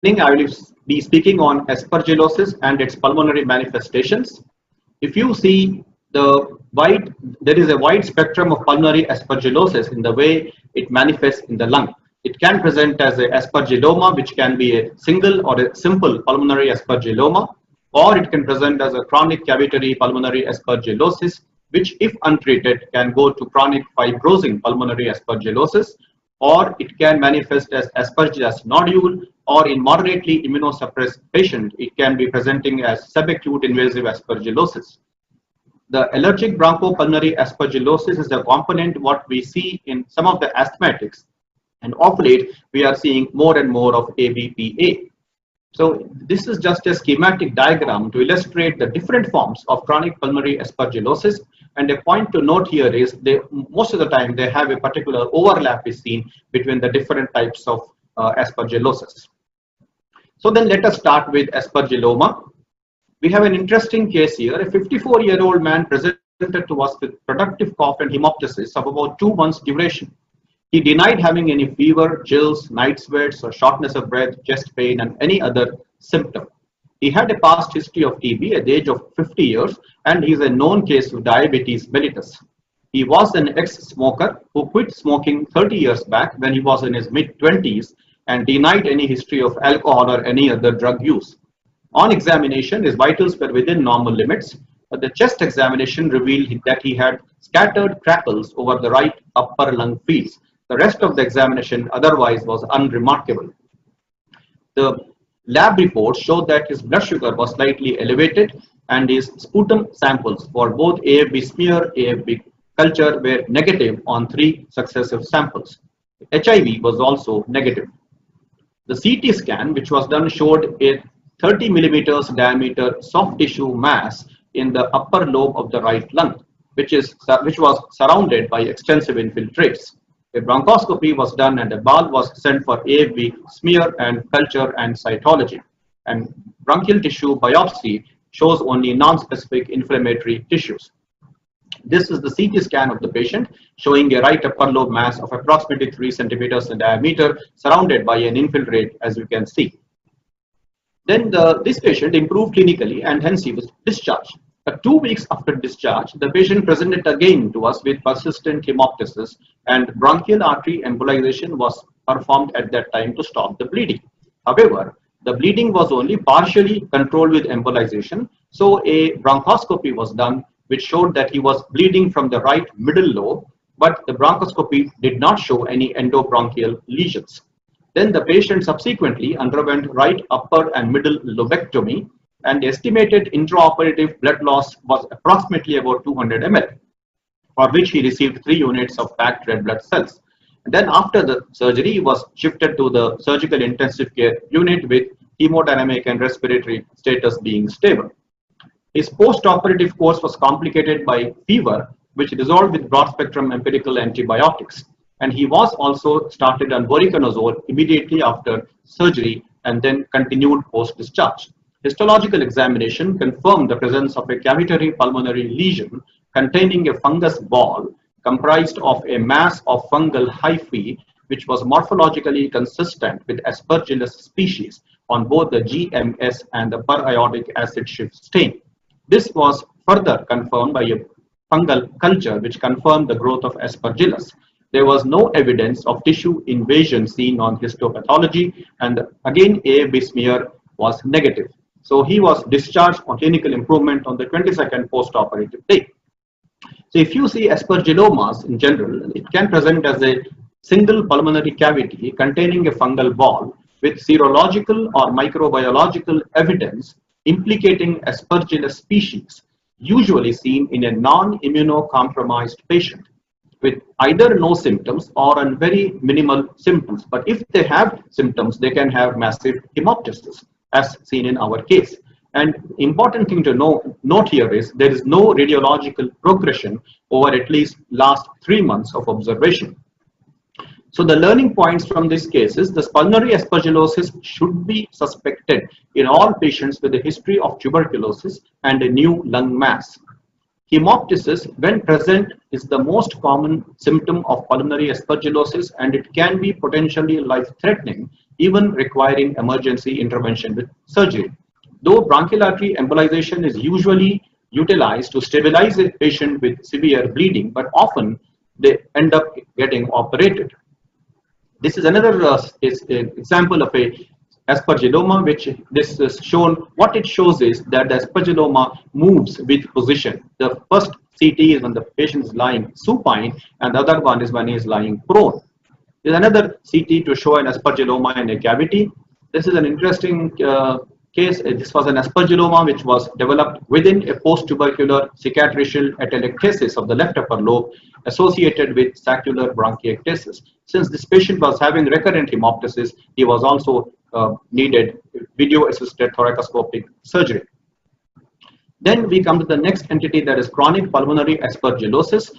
I will be speaking on aspergillosis and its pulmonary manifestations. If you see there is a wide spectrum of pulmonary aspergillosis in the way it manifests in the lung. It can present as a aspergilloma, which can be a single or a simple pulmonary aspergilloma, or it can present as a chronic cavitary pulmonary aspergillosis, which if untreated can go to chronic fibrosing pulmonary aspergillosis, or it can manifest as Aspergillus Nodule, or in moderately immunosuppressed patient, it can be presenting as subacute invasive aspergillosis. The allergic bronchopulmonary aspergillosis is a component what we see in some of the asthmatics, and of late we are seeing more and more of ABPA. So this is just a schematic diagram to illustrate the different forms of chronic pulmonary aspergillosis, and a point to note here is most of the time they have a particular overlap is seen between the different types of aspergillosis. So then let us start with aspergilloma. We have an interesting case here. A 54-year-old man presented to us with productive cough and hemoptysis of about 2 months duration. He denied having any fever, chills, night sweats, or shortness of breath, chest pain, and any other symptom. He had a past history of TB at the age of 50 years, and he is a known case of diabetes mellitus. He was an ex-smoker who quit smoking 30 years back when he was in his mid-20s and denied any history of alcohol or any other drug use. On examination, his vitals were within normal limits, but the chest examination revealed that he had scattered crackles over the right upper lung fields. The rest of the examination otherwise was unremarkable. The lab reports showed that his blood sugar was slightly elevated, and his sputum samples for both AFB smear, AFB culture were negative on 3 successive samples. HIV was also negative. The CT scan, which was done, showed a 30 millimeters diameter soft tissue mass in the upper lobe of the right lung, which was surrounded by extensive infiltrates. A bronchoscopy was done and a ball was sent for AFB smear and culture and cytology. And bronchial tissue biopsy shows only non-specific inflammatory tissues. This is the CT scan of the patient showing a right upper lobe mass of approximately 3 centimeters in diameter surrounded by an infiltrate, as you can see. Then this patient improved clinically and hence he was discharged. 2 weeks after discharge, the patient presented again to us with persistent hemoptysis, and bronchial artery embolization was performed at that time to stop the bleeding. However, the bleeding was only partially controlled with embolization, so a bronchoscopy was done which showed that he was bleeding from the right middle lobe, but the bronchoscopy did not show any endobronchial lesions. Then the patient subsequently underwent right upper and middle lobectomy, and the estimated intraoperative blood loss was approximately about 200 ml, for which he received 3 units of packed red blood cells. And then after the surgery, he was shifted to the surgical intensive care unit with hemodynamic and respiratory status being stable. His post-operative course was complicated by fever, which resolved with broad-spectrum empirical antibiotics. And he was also started on voriconazole immediately after surgery and then continued post-discharge. Histological examination confirmed the presence of a cavitary pulmonary lesion containing a fungus ball comprised of a mass of fungal hyphae, which was morphologically consistent with Aspergillus species on both the GMS and the periodic acid shift stain. This was further confirmed by a fungal culture which confirmed the growth of Aspergillus. There was no evidence of tissue invasion seen on histopathology, and again AFB smear was negative. So he was discharged on clinical improvement on the 22nd post-operative day. So if you see aspergillomas in general, it can present as a single pulmonary cavity containing a fungal ball with serological or microbiological evidence implicating Aspergillus species, usually seen in a non-immunocompromised patient with either no symptoms or on very minimal symptoms. But if they have symptoms, they can have massive hemoptysis, as seen in our case. And important thing to note here is there is no radiological progression over at least last 3 months of observation. So the learning points from this case is the pulmonary aspergillosis should be suspected in all patients with a history of tuberculosis and a new lung mass. Hemoptysis, when present, is the most common symptom of pulmonary aspergillosis, and it can be potentially life-threatening even requiring emergency intervention with surgery. Though bronchial artery embolization is usually utilized to stabilize a patient with severe bleeding, but often they end up getting operated. This is another example of a aspergilloma, which this is shown. What it shows is that the aspergilloma moves with position. The first CT is when the patient is lying supine, and the other one is when he is lying prone. There is another CT to show an aspergilloma in a cavity. This is an interesting case. This was an aspergilloma which was developed within a post-tubercular cicatricial atelectasis of the left upper lobe associated with saccular bronchiectasis. Since this patient was having recurrent hemoptysis, he was also needed video-assisted thoracoscopic surgery. Then we come to the next entity, that is chronic pulmonary aspergillosis.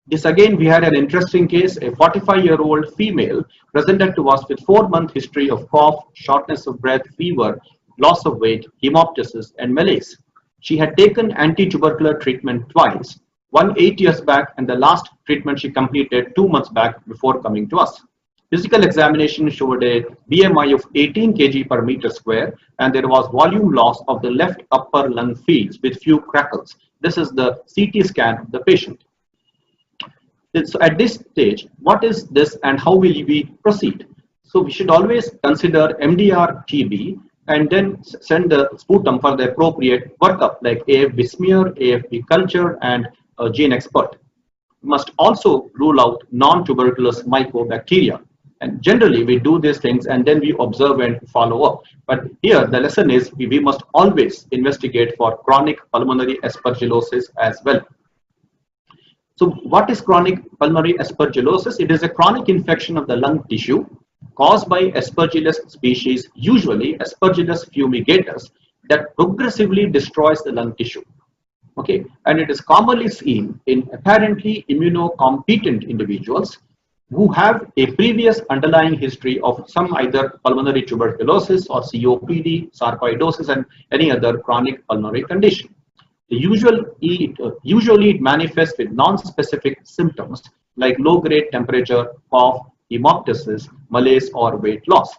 This again, we had an interesting case. A 45-year-old female presented to us with 4-month history of cough, shortness of breath, fever, loss of weight, hemoptysis, and malaise. She had taken anti-tubercular treatment twice, one 8 years back, and the last treatment she completed 2 months back before coming to us. Physical examination showed a BMI of 18 kg per meter square, and there was volume loss of the left upper lung fields with few crackles. This is the CT scan of the patient. So at this stage, what is this and how will we proceed? So we should always consider MDR TB and then send the sputum for the appropriate workup like AFB smear, AFB culture, and gene expert. We must also rule out non-tuberculous mycobacteria. And generally we do these things and then we observe and follow up. But here the lesson is we must always investigate for chronic pulmonary aspergillosis as well. So what is chronic pulmonary aspergillosis? It is a chronic infection of the lung tissue caused by Aspergillus species, usually Aspergillus fumigatus, that progressively destroys the lung tissue. Okay, and it is commonly seen in apparently immunocompetent individuals who have a previous underlying history of some either pulmonary tuberculosis or COPD, sarcoidosis, and any other chronic pulmonary condition. Usually it manifests with non-specific symptoms like low-grade temperature, cough, hemoptysis, malaise, or weight loss.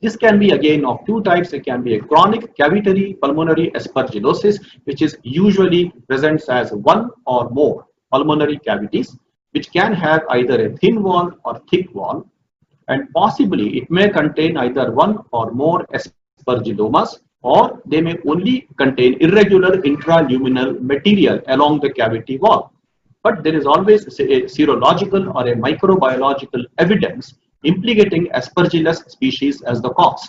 This can be again of two types. It can be a chronic cavitary pulmonary aspergillosis, which is usually presents as one or more pulmonary cavities, which can have either a thin wall or thick wall, and possibly it may contain either one or more aspergillomas, or they may only contain irregular intraluminal material along the cavity wall. But there is always a serological or a microbiological evidence implicating Aspergillus species as the cause.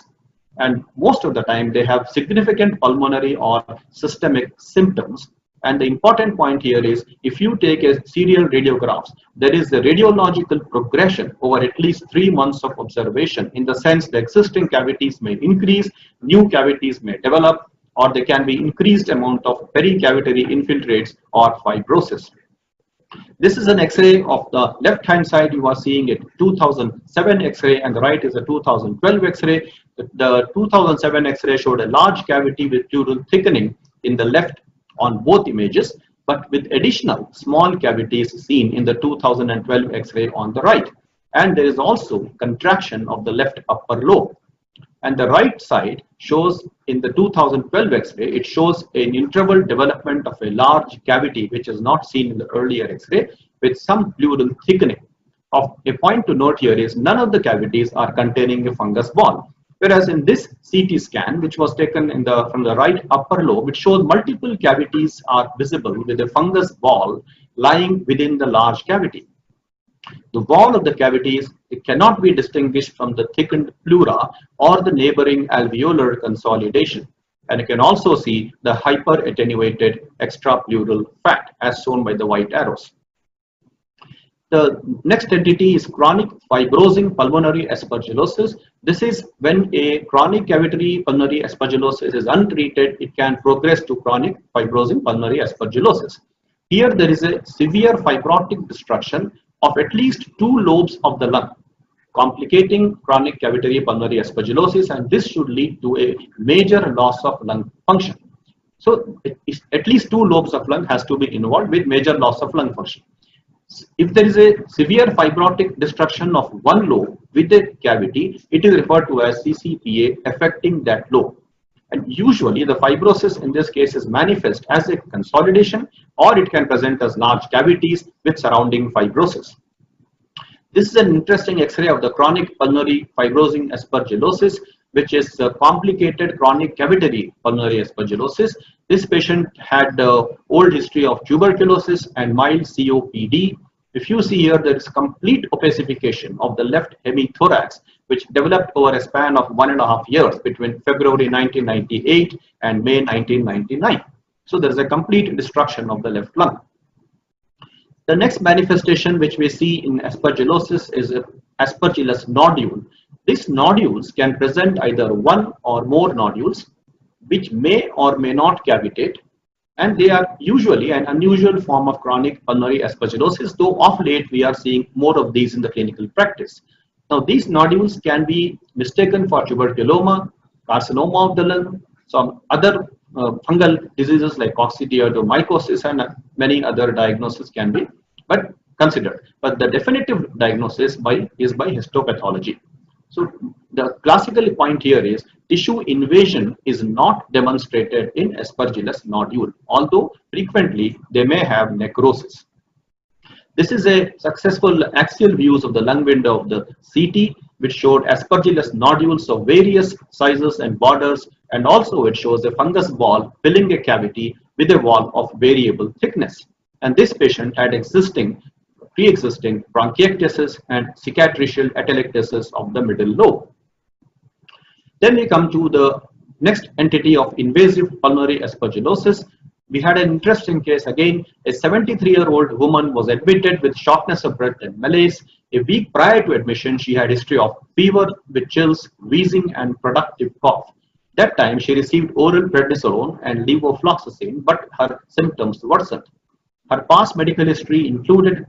And most of the time they have significant pulmonary or systemic symptoms. And the important point here is if you take a serial radiographs, there is a radiological progression over at least 3 months of observation, in the sense the existing cavities may increase, new cavities may develop, or there can be increased amount of pericavitary infiltrates or fibrosis. This is an X-ray of the left hand side. You are seeing a 2007 X-ray and the right is a 2012 X-ray. The 2007 X-ray showed a large cavity with pleural thickening in the left on both images, but with additional small cavities seen in the 2012 X-ray on the right. And there is also contraction of the left upper lobe. And the right side shows in the 2012 X-ray, it shows an interval development of a large cavity, which is not seen in the earlier X-ray, with some pleural thickening. Of a point to note here is none of the cavities are containing a fungus ball. Whereas in this CT scan, which was taken in from the right upper lobe, it shows multiple cavities are visible with a fungus ball lying within the large cavity. The wall of the cavities, it cannot be distinguished from the thickened pleura or the neighboring alveolar consolidation. And you can also see the hyper-attenuated extrapleural fat as shown by the white arrows. The next entity is chronic fibrosing pulmonary aspergillosis. This is when a chronic cavitary pulmonary aspergillosis is untreated, it can progress to chronic fibrosing pulmonary aspergillosis. Here there is a severe fibrotic destruction of at least 2 lobes of the lung, complicating chronic cavitary pulmonary aspergillosis, and this should lead to a major loss of lung function. So at least 2 lobes of lung has to be involved with major loss of lung function. If there is a severe fibrotic destruction of one lobe with a cavity, it is referred to as CCPA affecting that lobe. And usually the fibrosis in this case is manifest as a consolidation, or it can present as large cavities with surrounding fibrosis. This is an interesting X-ray of the chronic pulmonary fibrosing aspergillosis, which is a complicated chronic cavitary pulmonary aspergillosis. This patient had old history of tuberculosis and mild COPD. If you see here, there is complete opacification of the left hemithorax, which developed over a span of 1.5 years between February 1998 and May 1999. So there is a complete destruction of the left lung. The next manifestation which we see in aspergillosis is Aspergillus nodule. These nodules can present either one or more nodules which may or may not cavitate, and they are usually an unusual form of chronic pulmonary aspergillosis, though of late we are seeing more of these in the clinical practice. Now these nodules can be mistaken for tuberculoma, carcinoma of the lung, some other fungal diseases like coccidioidomycosis, and many other diagnoses can be considered. But the definitive diagnosis is by histopathology. So the classical point here is tissue invasion is not demonstrated in Aspergillus nodule, although frequently they may have necrosis. This is a successful axial views of the lung window of the CT, which showed Aspergillus nodules of various sizes and borders, and also it shows a fungus ball filling a cavity with a wall of variable thickness. And this patient had pre-existing bronchiectasis and cicatricial atelectasis of the middle lobe. Then we come to the next entity of invasive pulmonary aspergillosis. We had an interesting case again. A 73-year-old woman was admitted with shortness of breath and malaise. A week prior to admission, she had history of fever with chills, wheezing, and productive cough. That time she received oral prednisolone and levofloxacin, but her symptoms worsened. Her past medical history included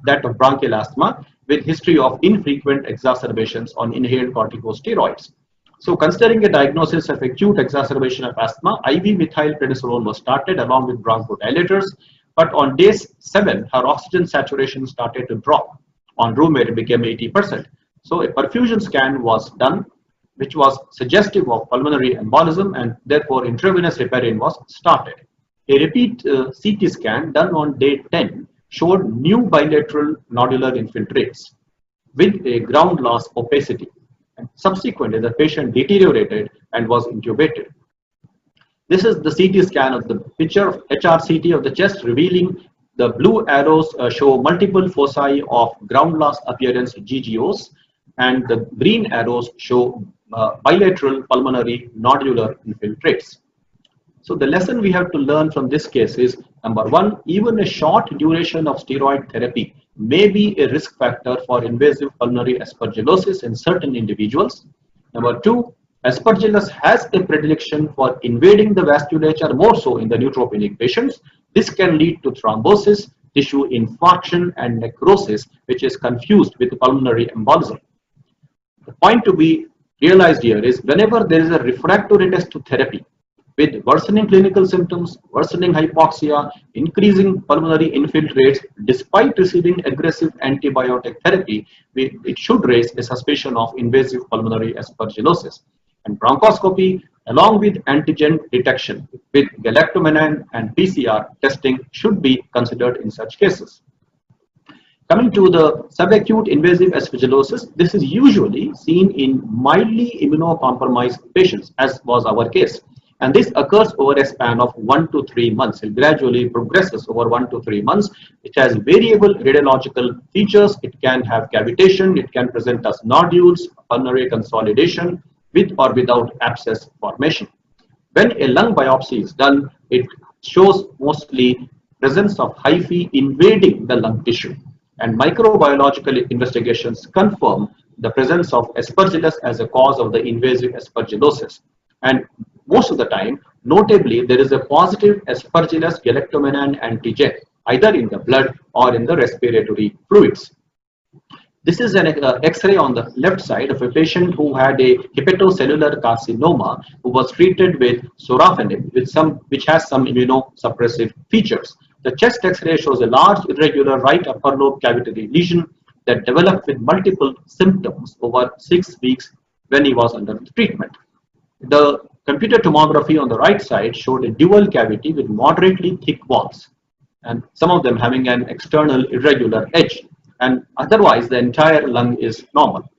that of bronchial asthma with history of infrequent exacerbations on inhaled corticosteroids. So considering a diagnosis of acute exacerbation of asthma, IV methyl prednisolone was started along with bronchodilators, but on day 7, her oxygen saturation started to drop. On room air, it became 80%. So a perfusion scan was done, which was suggestive of pulmonary embolism, and therefore intravenous heparin was started. A repeat CT scan done on day 10 showed new bilateral nodular infiltrates with a ground loss opacity. And subsequently, the patient deteriorated and was intubated. This is the CT scan of the picture of HRCT of the chest, revealing the blue arrows show multiple foci of ground loss appearance GGOs, and the green arrows show bilateral pulmonary nodular infiltrates. So the lesson we have to learn from this case is, number one, even a short duration of steroid therapy may be a risk factor for invasive pulmonary aspergillosis in certain individuals. Number two, Aspergillus has a predilection for invading the vasculature, more so in the neutropenic patients. This can lead to thrombosis, tissue infarction, and necrosis, which is confused with pulmonary embolism. The point to be realized here is whenever there is a refractory test to therapy, with worsening clinical symptoms, worsening hypoxia, increasing pulmonary infiltrates, despite receiving aggressive antibiotic therapy, it should raise a suspicion of invasive pulmonary aspergillosis. And bronchoscopy, along with antigen detection with galactomannan and PCR testing, should be considered in such cases. Coming to the subacute invasive aspergillosis, this is usually seen in mildly immunocompromised patients, as was our case. And this occurs over a span of 1 to 3 months. It gradually progresses over 1 to 3 months. It has variable radiological features. It can have cavitation. It can present as nodules, pulmonary consolidation, with or without abscess formation. When a lung biopsy is done, it shows mostly presence of hyphae invading the lung tissue. And microbiological investigations confirm the presence of Aspergillus as a cause of the invasive aspergillosis. And most of the time, notably, there is a positive Aspergillus galactomannan antigen, either in the blood or in the respiratory fluids. This is an X-ray on the left side of a patient who had a hepatocellular carcinoma who was treated with sorafenib, which has some immunosuppressive features. The chest X-ray shows a large irregular right upper lobe cavitary lesion that developed with multiple symptoms over 6 weeks when he was under treatment. The computer tomography on the right side showed a dual cavity with moderately thick walls, and some of them having an external irregular edge, and otherwise the entire lung is normal.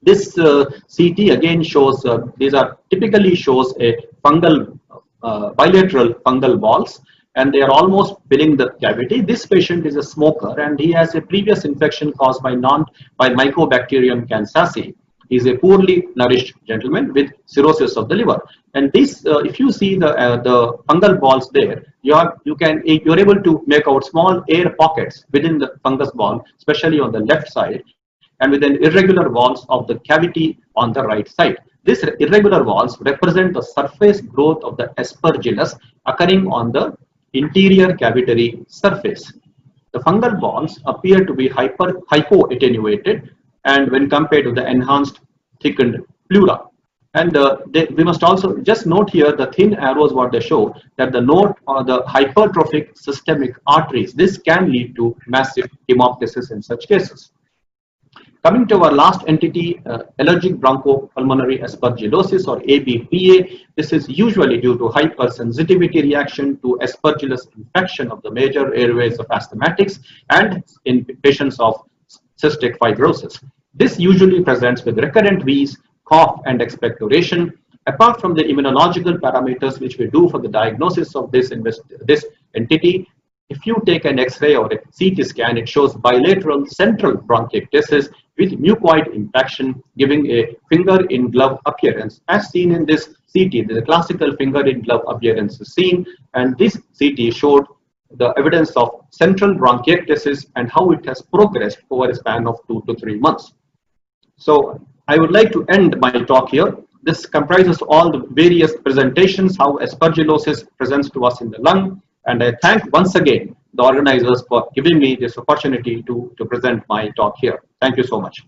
This CT again shows, these are typically shows a fungal, bilateral fungal balls, and they are almost filling the cavity. This patient is a smoker and he has a previous infection caused by Mycobacterium canceracea. He is a poorly nourished gentleman with cirrhosis of the liver. And this, if you see the fungal balls there, you're able to make out small air pockets within the fungus ball, especially on the left side, and within irregular walls of the cavity on the right side. These irregular walls represent the surface growth of the aspergillus occurring on the interior cavitary surface. The fungal balls appear to be hypoattenuated, and when compared to the enhanced thickened pleura. And we must also just note here the thin arrows what they show that the note or the hypertrophic systemic arteries. This can lead to massive hemoptysis in such cases. Coming to our last entity, allergic bronchopulmonary aspergillosis or ABPA. This is usually due to hypersensitivity reaction to aspergillus infection of the major airways of asthmatics and in patients of cystic fibrosis. This usually presents with recurrent wheeze, cough, and expectoration. Apart from the immunological parameters which we do for the diagnosis of this entity, if you take an X-ray or a CT scan, it shows bilateral central bronchiectasis with mucoid infection, giving a finger-in-glove appearance. As seen in this CT, the classical finger-in-glove appearance is seen, and this CT showed the evidence of central bronchiectasis and how it has progressed over a span of 2 to 3 months. So I would like to end my talk here. This comprises all the various presentations, how aspergillosis presents to us in the lung. And I thank once again the organizers for giving me this opportunity to present my talk here. Thank you so much.